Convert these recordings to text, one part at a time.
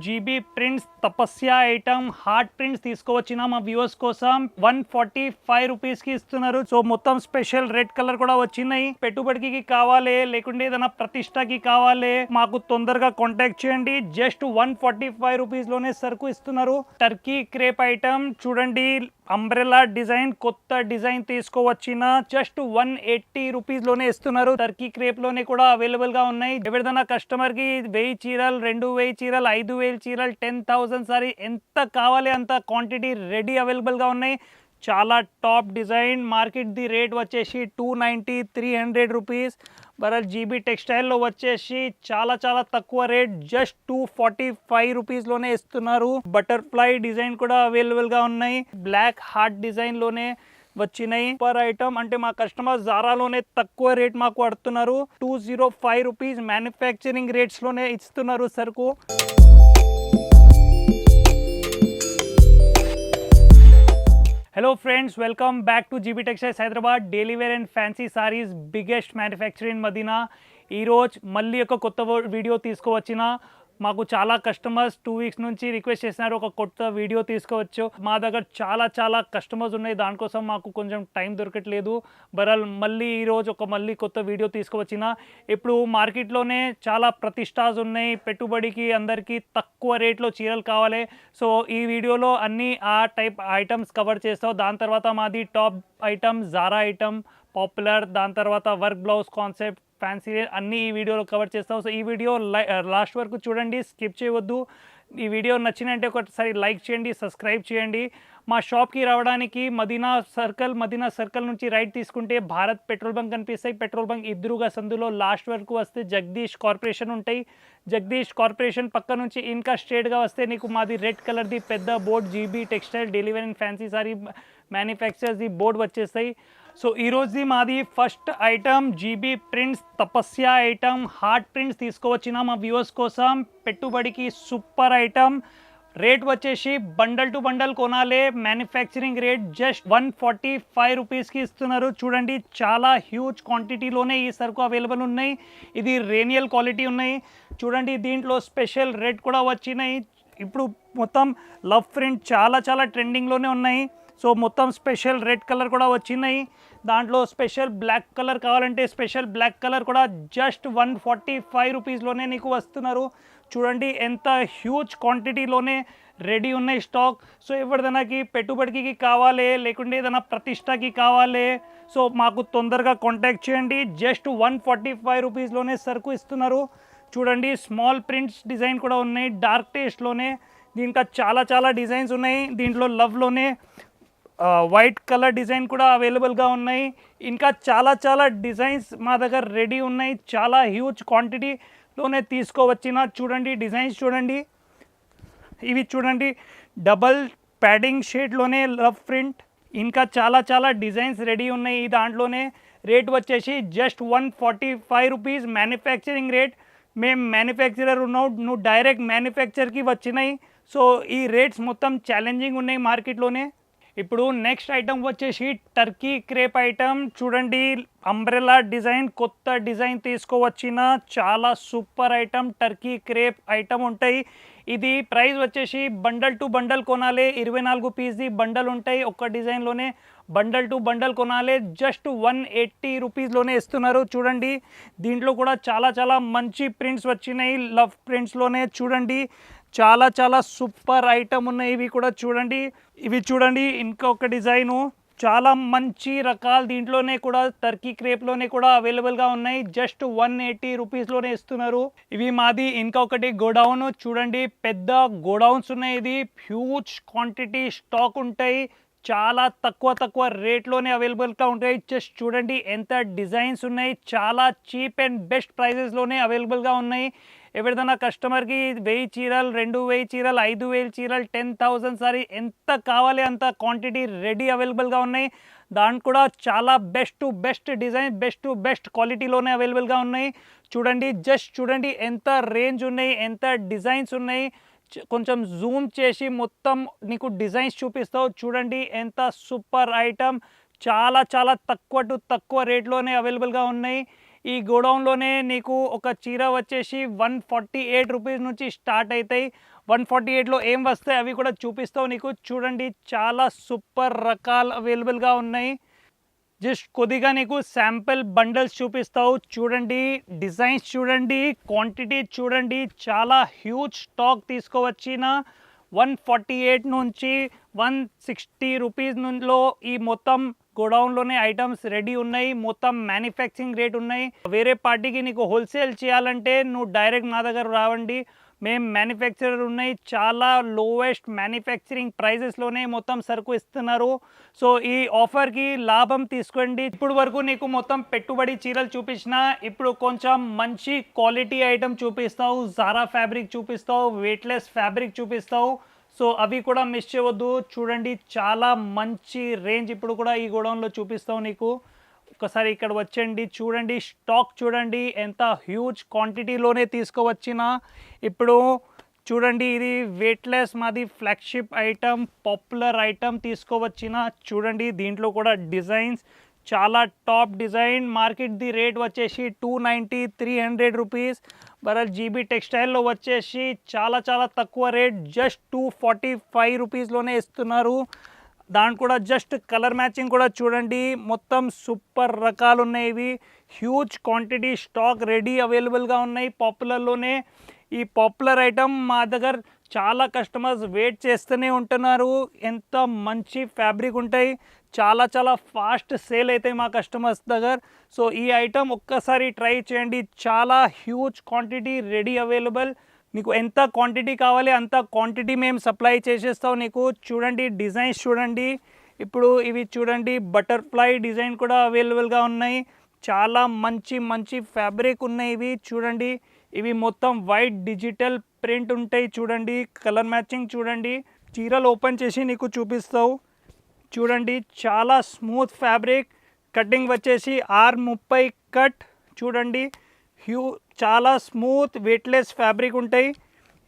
GB prints Tapasya item heart prints తీసుకువచ్చిన మా viewers కోసం 145 రూపీస్ కి ఇస్తున్నారు. సో మొత్తం స్పెషల్ రెడ్ కలర్ కూడా వచ్చినాయి. పెట్టుబడికి కావాలి లేకుంటే ఏదైనా ప్రతిష్టకి కావాలి మాకు తొందరగా కాంటాక్ట్ చేయండి. జస్ట్ 145 రూపీస్ లోనే సరుకు ఇస్తున్నారు. టర్కీ క్రేప్ ఐటమ్ చూడండి, అంబ్రెలా డిజైన్ కొత్త డిజైన్ తీసుకువచ్చిన జస్ట్ 180 రూపీస్ లోనే ఇస్తున్నారు. టర్కీ క్రేప్ లోనే కూడా అవైలబుల్ గా ఉన్నాయి. ఎవరిదైనా కస్టమర్ కి 1000 చీరలు 2000 చీరలు 5000 చీరలు 10,000 సారీ ఎంత కావాలి అంత క్వాంటిటీ రెడీ అవైలబుల్ గా ఉన్నాయి. చాలా top design. Market the rate వచ్చేసి 290 300 రూపీస్. బరల్ జీబీ టెక్స్టైల్లో వచ్చేసి చాలా తక్కువ రేట్, జస్ట్ 245 రూపీస్ లోనే ఇస్తున్నారు. బటర్ఫ్లై డిజైన్ కూడా అవైలబుల్ గా ఉన్నాయి. బ్లాక్ హార్ట్ డిజైన్ లోనే వచ్చినాయి. పర్ ఐటమ్ అంటే మా కస్టమర్ జారాలోనే తక్కువ రేట్ మాకు పడుతున్నారు. 205 రూపీస్ మ్యానుఫ్యాక్చరింగ్ రేట్స్ లోనే ఇస్తున్నారు సరుకు. Hello friends, welcome back to GB Textiles Hyderabad. Daily wear and fancy sarees biggest manufacturer in Madina. ఈ రోజు మళ్ళీ ఒక కొత్త వీడియో తీసుకువచ్చిన. మాకు చాలా కస్టమర్స్ 2 వీక్స్ నుంచి రిక్వెస్ట్ చేసినారు ఒక కొత్త వీడియో తీసుకోవచ్చు. మా దగ్గర చాలా కస్టమర్స్ ఉన్నాయి, దానికోసం మాకు కొంచెం టైం దొరకట్లేదు. బరల్ మళ్ళీ ఈరోజు మళ్ళీ కొత్త వీడియో తీసుకువచ్చిన. ఇప్పుడు మార్కెట్లోనే చాలా ప్రతిష్టాస్ ఉన్నాయి. పెట్టుబడికి అందరికీ తక్కువ రేట్లో చీరలు కావాలి. సో ఈ వీడియోలో అన్ని ఆ టైప్ ఐటమ్స్ కవర్ చేస్తావు. దాని తర్వాత మాది top item Zara item popular, దాని తర్వాత వర్క్ బ్లౌజ్ కాన్సెప్ట్ ఫ్యాన్సీ అన్నీ ఈ వీడియోలో కవర్ చేస్తాం. సో ఈ వీడియో లాస్ట్ వరకు చూడండి, స్కిప్ చేయవద్దు. ఈ వీడియో నచ్చినంటే ఒకసారి లైక్ చేయండి, సబ్స్క్రైబ్ చేయండి. మా షాప్కి రావడానికి మదీనా సర్కిల్ నుంచి రైట్ తీసుకుంటే భారత్ పెట్రోల్ బంక్ కనిపిస్తాయి. పెట్రోల్ బంక్ ఎదురుగా సందులో లాస్ట్ వరకు వస్తే జగదీష్ కార్పొరేషన్ ఉంటాయి. జగదీష్ కార్పొరేషన్ పక్క నుంచి ఇంకా స్ట్రేట్గా వస్తే నీకు మాది రెడ్ కలర్ది పెద్ద board GB textile delivery and fancy sari మ్యానుఫ్యాక్చర్స్ది బోర్డ్ వచ్చేస్తాయి. సో ఈరోజుది మాది first item GB prints Tapasya item heart prints తీసుకువచ్చిన మా వ్యూవర్స్ కోసం. పెట్టుబడికి సూపర్ ఐటమ్. రేట్ వచ్చేసి బండల్ టు బండల్ కొనాలి. మ్యానుఫ్యాక్చరింగ్ రేట్ జస్ట్ 145 రూపీస్కి ఇస్తున్నారు. చూడండి, చాలా హ్యూజ్ క్వాంటిటీలోనే ఈ సరుకు అవైలబుల్ ఉన్నాయి. ఇది రేనియల్ క్వాలిటీ ఉన్నాయి. చూడండి, దీంట్లో స్పెషల్ రేట్ కూడా వచ్చినాయి. ఇప్పుడు మొత్తం లవ్ ప్రింట్ చాలా ట్రెండింగ్లోనే ఉన్నాయి. సో మొత్తం స్పెషల్ రెడ్ కలర్ కూడా వచ్చినాయి. దాంట్లో స్పెషల్ బ్లాక్ కలర్ కావాలంటే స్పెషల్ బ్లాక్ కలర్ కూడా జస్ట్ 145 రూపీస్లోనే నీకు వస్తున్నారు. చూడండి ఎంత హ్యూజ్ క్వాంటిటీలోనే రెడీ ఉన్నాయి స్టాక్. సో ఎవరిదైనాకి పెట్టుబడికి కావాలి లేకుంటే ఏదైనా ప్రతిష్టకి కావాలి సో మాకు తొందరగా కాంటాక్ట్ చేయండి. జస్ట్ 145 రూపీస్లోనే సరుకు ఇస్తున్నారు. చూడండి, స్మాల్ ప్రింట్స్ డిజైన్ కూడా ఉన్నాయి డార్క్ టేస్ట్లోనే. దీంట్లో చాలా డిజైన్స్ ఉన్నాయి. దీంట్లో లవ్లోనే వైట్ కలర్ డిజైన్ కూడా అవైలబుల్గా ఉన్నాయి. ఇంకా చాలా డిజైన్స్ మా దగ్గర రెడీ ఉన్నాయి. చాలా హ్యూజ్ క్వాంటిటీలోనే తీసుకోవచ్చిన. చూడండి డిజైన్స్ చూడండి, ఇవి చూడండి డబల్ ప్యాడింగ్ షేడ్లోనే లవ్ ప్రింట్. ఇంకా చాలా డిజైన్స్ రెడీ ఉన్నాయి. ఈ దాంట్లోనే రేట్ వచ్చేసి జస్ట్ 145 రూపీస్ మ్యానుఫ్యాక్చరింగ్ రేట్. మేము మ్యానుఫ్యాక్చరర్ ఉన్నావు, నువ్వు డైరెక్ట్ మ్యానుఫ్యాక్చర్కి వచ్చినాయి. సో ఈ రేట్స్ మొత్తం ఛాలెంజింగ్ ఉన్నాయి మార్కెట్లోనే. ఇప్పుడు నెక్స్ట్ ఐటమ్ వచ్చేసి టర్కీ క్రేప్ ఐటమ్. చూడండి, అంబ్రెలా డిజైన్ కొత్త డిజైన్ తీసుకువచ్చిన చాలా super item. Turkey crepe item ఉంటాయి. ఇది ప్రైస్ వచ్చేసి బండల్ టు బండల్ కొనాలి. 24 పీస్ది బండల్ ఉంటాయి. ఒక్క డిజైన్లోనే బండల్ టు బండల్ కొనాలి. జస్ట్ 180 రూపీస్లోనే ఇస్తున్నారు. చూడండి, దీంట్లో కూడా చాలా మంచి ప్రింట్స్ వచ్చినాయి లవ్ ప్రింట్స్లోనే. చూడండి, చాలా సూపర్ ఐటమ్ ఉన్నాయి. ఇవి కూడా చూడండి, ఇవి చూడండి ఇంకొక డిజైను. చాలా మంచి రకాలు దీంట్లోనే కూడా టర్కీ క్రేప్లోనే కూడా అవైలబుల్గా ఉన్నాయి. జస్ట్ 180 రూపీస్లోనే ఇస్తున్నారు. ఇవి మాది ఇంకొకటి గోడౌన్. చూడండి, పెద్ద గోడౌన్స్ ఉన్నాయి. ఇది హ్యూజ్ క్వాంటిటీ స్టాక్ ఉంటాయి. చాలా తక్కువ రేట్లోనే అవైలబుల్గా ఉంటాయి. జస్ట్ చూడండి ఎంత డిజైన్స్ ఉన్నాయి. చాలా చీప్ అండ్ బెస్ట్ ప్రైజెస్లోనే అవైలబుల్గా ఉన్నాయి. ఎవరిదైనా కస్టమర్కి 1000 చీరలు 2000 చీరలు 5000 చీరలు 10,000 సారీ ఎంత కావాలి అంత క్వాంటిటీ రెడీ అవైలబుల్గా ఉన్నాయి. దాని కూడా చాలా బెస్ట్ డిజైన్ బెస్ట్ క్వాలిటీలోనే అవైలబుల్గా ఉన్నాయి. చూడండి, జస్ట్ చూడండి ఎంత రేంజ్ ఉన్నాయి, ఎంత డిజైన్స్ ఉన్నాయి. కొంచెం జూమ్ చేసి మొత్తం నీకు డిజైన్స్ చూపిస్తావు. చూడండి ఎంత సూపర్ ఐటమ్. చాలా తక్కువ రేట్లోనే అవైలబుల్గా ఉన్నాయి. ఈ గోడౌన్లోనే నీకు ఒక చీర వచ్చేసి 148 రూపీస్ నుంచి స్టార్ట్ అవుతాయి. 148లో ఏం వస్తాయి అవి కూడా చూపిస్తావు నీకు. చూడండి చాలా సూపర్ రకాలు అవైలబుల్గా ఉన్నాయి. జస్ట్ కొద్దిగా నీకు శాంపిల్ బండల్స్ చూపిస్తావు. చూడండి డిజైన్స్, చూడండి క్వాంటిటీ, చూడండి చాలా హ్యూజ్ స్టాక్ తీసుకోవచ్చిన 148 నుంచి 160 రూపీస్ లో ఈ మొత్తం గోడౌన్లోనే ఐటమ్స్ రెడీ ఉన్నాయి. మొత్తం మ్యానుఫ్యాక్చరింగ్ రేట్ ఉన్నాయి. వేరే పార్టీకి నీకు హోల్సేల్ చేయాలంటే నువ్వు డైరెక్ట్ నా దగ్గర రావండి. మేము మ్యానుఫ్యాక్చరర్ ఉన్నాయి, చాలా లోవెస్ట్ మ్యానుఫ్యాక్చరింగ్ ప్రైజెస్లోనే మొత్తం సరుకు ఇస్తున్నారు. సో ఈ ఆఫర్కి లాభం తీసుకోండి. ఇప్పుడు వరకు నీకు మొత్తం పెట్టుబడి చీరలు చూపించిన, ఇప్పుడు కొంచెం మంచి క్వాలిటీ ఐటమ్ చూపిస్తావు. జారా ఫ్యాబ్రిక్ చూపిస్తావు, వెయిట్లెస్ ఫ్యాబ్రిక్ చూపిస్తావు. సో అవి కూడా మిస్ చేయవద్దు. చూడండి చాలా మంచి రేంజ్ ఇప్పుడు కూడా ఈ గోడౌన్లో చూపిస్తావు నీకు. ఒకసారి ఇక్కడ వచ్చండి, చూడండి స్టాక్ చూడండి ఎంత హ్యూజ్ క్వాంటిటీలోనే తీసుకువచ్చిన. ఇప్పుడు చూడండి ఇది వెయిట్లెస్ మాది ఫ్లాగ్షిప్ ఐటమ్, పాపులర్ ఐటమ్ తీసుకువచ్చిన. చూడండి దీంట్లో కూడా డిజైన్స్ చాలా top design. Market the rate వచ్చేసి 290-300 రూపీస్. బరల్ జీబీ టెక్స్టైల్లో వచ్చేసి చాలా చాలా తక్కువ రేట్, జస్ట్ 245 రూపీస్లోనే ఇస్తున్నారు. దాని కూడా జస్ట్ కలర్ మ్యాచింగ్ కూడా చూడండి, మొత్తం సూపర్ రకాలు ఉన్నాయి. ఇవి హ్యూజ్ క్వాంటిటీ స్టాక్ రెడీ అవైలబుల్గా ఉన్నాయి పాపులర్లోనే. ఈ పాపులర్ ఐటమ్ మా దగ్గర చాలా కస్టమర్స్ వెయిట్ చేస్తూనే ఉంటున్నారు. ఎంత మంచి ఫ్యాబ్రిక్ ఉంటాయి, చాలా చాలా ఫాస్ట్ సేల్ అవుతాయి మా కస్టమర్స్ దగ్గర. సో ఈ ఐటమ్ ఒక్కసారి ట్రై చేయండి, చాలా హ్యూజ్ క్వాంటిటీ రెడీ అవైలబుల్. నీకు ఎంత క్వాంటిటీ కావాలి అంత క్వాంటిటీ మేము సప్లై చేసేస్తాం నీకు. చూడండి డిజైన్స్ చూడండి. ఇప్పుడు ఇవి చూడండి బటర్ఫ్లై డిజైన్ కూడా అవైలబుల్గా ఉన్నాయి. చాలా మంచి మంచి ఫ్యాబ్రిక్ ఉన్నాయి ఇవి. చూడండి ఇవి మొత్తం వైట్ డిజిటల్ ప్రింట్ ఉంటాయి. చూడండి కలర్ మ్యాచింగ్ చూడండి. చీరలు ఓపెన్ చేసి నీకు చూపిస్తావు. చూడండి చాలా స్మూత్ ఫ్యాబ్రిక్, కటింగ్ వచ్చేసి 630 కట్. చూడండి చాలా స్మూత్ వెయిట్లెస్ ఫ్యాబ్రిక్ ఉంటాయి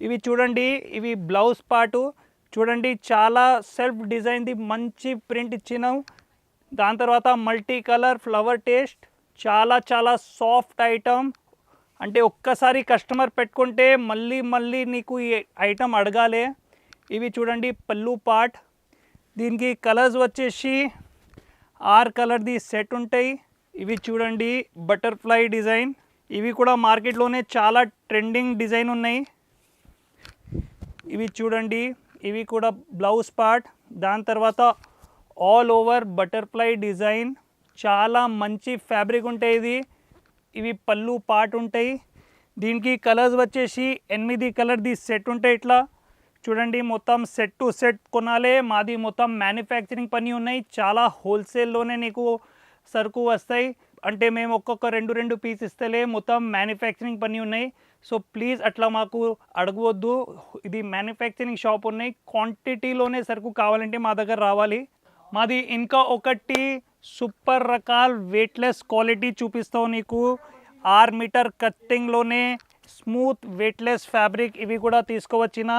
ఇవి. చూడండి ఇవి బ్లౌజ్ పార్టు చూడండి, చాలా సెల్ఫ్ డిజైన్ది మంచి ప్రింట్ ఇచ్చినాం. దాని తర్వాత మల్టీ కలర్ ఫ్లవర్ టేస్ట్, చాలా చాలా సాఫ్ట్ ఐటమ్. అంటే ఒక్కసారి కస్టమర్ పెట్టుకుంటే మళ్ళీ మళ్ళీ నీకు ఈ ఐటమ్ అడగాలి. ఇవి చూడండి పళ్ళు పార్ట్, దీనికి కలర్స్ వచ్చేసి 6 కలర్ది సెట్ ఉంటాయి. ఇవి చూడండి బటర్ఫ్లై డిజైన్, ఇవి కూడా మార్కెట్లోనే చాలా ట్రెండింగ్ డిజైన్ ఉన్నాయి. ఇవి చూడండి ఇవి కూడా బ్లౌజ్ పార్ట్. దాని తర్వాత ఆల్ ఓవర్ బటర్ఫ్లై డిజైన్, చాలా మంచి ఫ్యాబ్రిక్ ఉంటాయి. ఇవి పళ్ళు పార్ట్ ఉంటాయి. దీనికి కలర్స్ వచ్చేసి 8 కలర్ది సెట్ ఉంటాయి. ఇట్లా చూడండి మొత్తం సెట్ టు సెట్ కొనాలి. మాది మొత్తం మ్యానుఫ్యాక్చరింగ్ పని ఉన్నాయి, చాలా హోల్సేల్లోనే నీకు సరుకు వస్తాయి. అంటే మేము ఒక్కొక్క 2 పీస్ ఇస్తేలే, మొత్తం మ్యానుఫ్యాక్చరింగ్ పని ఉన్నాయి. సో ప్లీజ్ అట్లా మాకు అడగవద్దు. ఇది మ్యానుఫ్యాక్చరింగ్ షాప్ ఉన్నాయి, క్వాంటిటీలోనే సరుకు కావాలంటే మా దగ్గర రావాలి. మాది ఇంకా ఒకటి సూపర్ రకాల వెయిట్లెస్ క్వాలిటీ చూపిస్తావు నీకు. 6 మీటర్ కట్టింగ్లోనే స్మూత్ వెయిట్లెస్ ఫ్యాబ్రిక్ ఇవి కూడా తీసుకోవచ్చిన.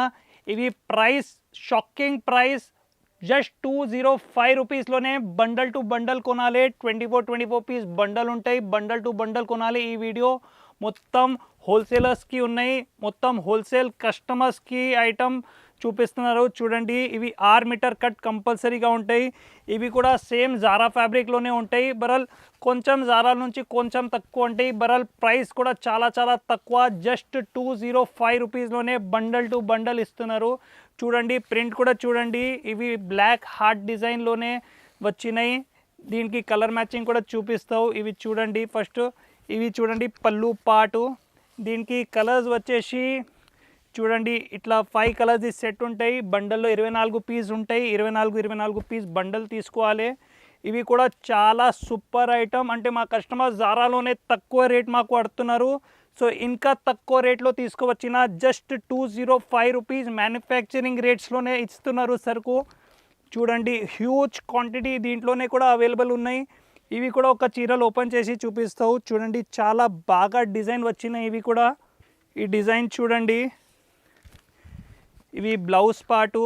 ఇవి ప్రైస్ షాకింగ్ ప్రైస్, జస్ట్ 205 రూపీస్లోనే బండల్ టు బండల్ కొనాలి. 24 పీస్ బండల్ ఉంటాయి, బండల్ టు బండల్ కొనాలి. ఈ వీడియో మొత్తం హోల్సేలర్స్కి ఉన్నాయి, మొత్తం హోల్సేల్ కస్టమర్స్కి ఐటమ్ చూపిస్తున్నారు. చూడండి ఇవి 6 మీటర్ కట్ కంపల్సరీగా ఉంటాయి. ఇవి కూడా సేమ్ జారా ఫ్యాబ్రిక్లోనే ఉంటాయి. బరల్ కొంచెం జారా నుంచి కొంచెం తక్కువ ఉంటాయి. బరల్ ప్రైస్ కూడా చాలా చాలా తక్కువ, జస్ట్ 205 రూపీస్లోనే బండల్ టు బండల్ ఇస్తున్నారు. చూడండి ప్రింట్ కూడా చూడండి, ఇవి బ్లాక్ హార్ట్ డిజైన్లోనే వచ్చినాయి. దీనికి కలర్ మ్యాచింగ్ కూడా చూపిస్తావు. ఇవి చూడండి ఫస్ట్, ఇవి చూడండి పళ్ళు పాటు. దీనికి కలర్స్ వచ్చేసి చూడండి ఇట్లా 5 కలర్స్ సెట్ ఉంటాయి. బండల్లో 24 పీస్ ఉంటాయి. 24 పీస్ బండల్ తీసుకోవాలి. ఇవి కూడా చాలా సూపర్ ఐటమ్. అంటే మా కస్టమర్ జారాలోనే తక్కువ రేట్ మాకు అడుగుతున్నారు. సో ఇంకా తక్కువ రేట్లో తీసుకువచ్చిన జస్ట్ 205 రూపీస్ మ్యానుఫ్యాక్చరింగ్ రేట్స్లోనే ఇస్తున్నారు సరుకు. చూడండి హ్యూజ్ క్వాంటిటీ దీంట్లోనే కూడా అవైలబుల్ ఉన్నాయి. ఇవి కూడా ఒక చీరలు ఓపెన్ చేసి చూపిస్తావు. చూడండి చాలా బాగా డిజైన్ వచ్చినాయి. ఇవి కూడా ఈ డిజైన్ చూడండి, ఇవి బ్లౌజ్ పార్టు,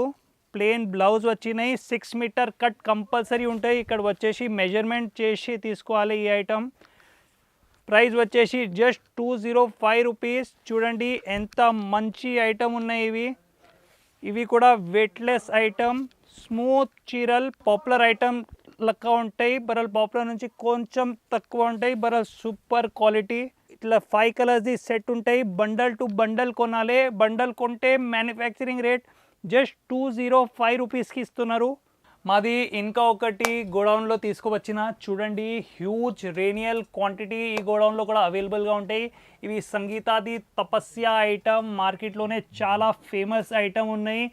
ప్లెయిన్ బ్లౌజ్ వచ్చినాయి. 6 మీటర్ కట్ కంపల్సరీ ఉంటాయి. ఇక్కడ వచ్చేసి మెజర్మెంట్ చేసి తీసుకోవాలి ఈ ఐటమ్. ప్రైస్ వచ్చేసి జస్ట్ 205 రూపీస్. చూడండి ఎంత మంచి ఐటమ్ ఉన్నాయి ఇవి. ఇవి కూడా వెయిట్లెస్ ఐటమ్, స్మూత్ చీరల్, పాపులర్ ఐటమ్ లెక్క ఉంటాయి. బరల్ పాపులర్ నుంచి కొంచెం తక్కువ ఉంటాయి. బరల్ సూపర్ క్వాలిటీ. ఇట్లా 5 కలర్స్ది సెట్ ఉంటాయి. బండల్ టు బండల్ కొనాలి. బండల్ కొంటే మ్యానుఫ్యాక్చరింగ్ రేట్ జస్ట్ 205 రూపీస్కి ఇస్తున్నారు. మాది ఇంకా ఒకటి గోడౌన్లో తీసుకువచ్చిన చూడండి, హ్యూజ్ రేనియల్ క్వాంటిటీ ఈ గోడౌన్లో కూడా అవైలబుల్గా ఉంటాయి. ఇవి సంగీతాది తపస్య ఐటమ్, మార్కెట్లోనే చాలా ఫేమస్ ఐటమ్ ఉన్నాయి.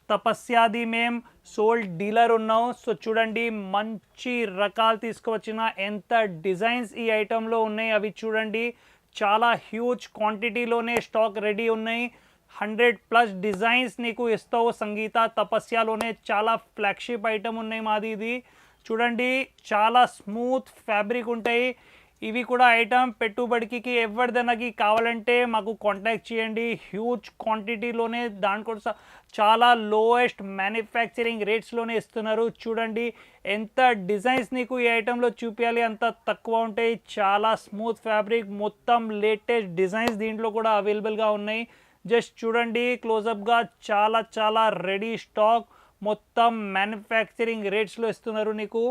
తపస్యాది మేము సోల్డ్ డీలర్ ఉన్నాం. సో చూడండి, మంచి రకాలు తీసుకువచ్చిన, ఎంత డిజైన్స్ ఈ ఐటెంలో ఉన్నాయి అవి చూడండి. చాలా హ్యూజ్ క్వాంటిటీలోనే స్టాక్ రెడీ ఉన్నాయి. 100+ డిజైన్స్ నీకు ఇస్తావు. సంగీత తపస్యలోనే చాలా ఫ్లాగ్షిప్ ఐటమ్ ఉన్నాయి మాది. ఇది చూడండి, చాలా స్మూత్ ఫ్యాబ్రిక్ ఉంటాయి. ఇవి కూడా ఐటమ్ పెట్టుబడికి ఎవరిదైనాకి కావాలంటే మాకు కాంటాక్ట్ చేయండి. హ్యూజ్ క్వాంటిటీలోనే దానికోసం చాలా లోయెస్ట్ మ్యానుఫ్యాక్చరింగ్ రేట్స్లోనే ఇస్తున్నారు. చూడండి, ఎంత డిజైన్స్ నీకు ఈ ఐటెంలో చూపించాలి అంత తక్కువ ఉంటాయి. చాలా స్మూత్ ఫ్యాబ్రిక్, మొత్తం లేటెస్ట్ డిజైన్స్ దీంట్లో కూడా అవైలబుల్గా ఉన్నాయి. జస్ట్ చూడండి క్లోజప్గా, చాలా చాలా రెడీ స్టాక్, మొత్తం మ్యానుఫ్యాక్చరింగ్ రేట్స్లో ఇస్తున్నారు నీకు.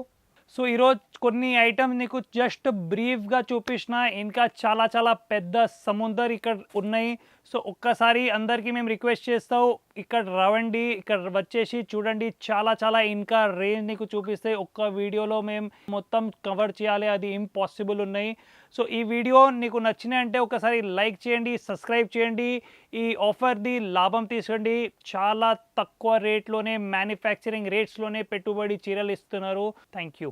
సో ఈరోజు కొన్ని ఐటమ్స్ నీకు జస్ట్ బ్రీఫ్గా చూపించిన, ఇంకా చాలా చాలా పెద్ద సముద్రం ఇక్కడ ఉన్నాయి. సో ఒక్కసారి అందరికీ మేము రిక్వెస్ట్ చేస్తాం, ఇక్కడ రావండి, ఇక్కడ వచ్చేసి చూడండి. చాలా చాలా ఇంకా రేంజ్ నీకు చూపిస్తే ఒక్క వీడియోలో మేము మొత్తం కవర్ చేయాలి, అది ఇంపాసిబుల్ ఉన్నాయి. సో ఈ వీడియో నీకు నచ్చినాయి అంటే ఒకసారి లైక్ చేయండి, సబ్స్క్రైబ్ చేయండి. ఈ ఆఫర్ది లాభం తీసుకోండి. చాలా తక్కువ రేట్లోనే మ్యానుఫ్యాక్చరింగ్ రేట్స్లోనే పెట్టుబడి చీరలు ఇస్తున్నారు. Thank you.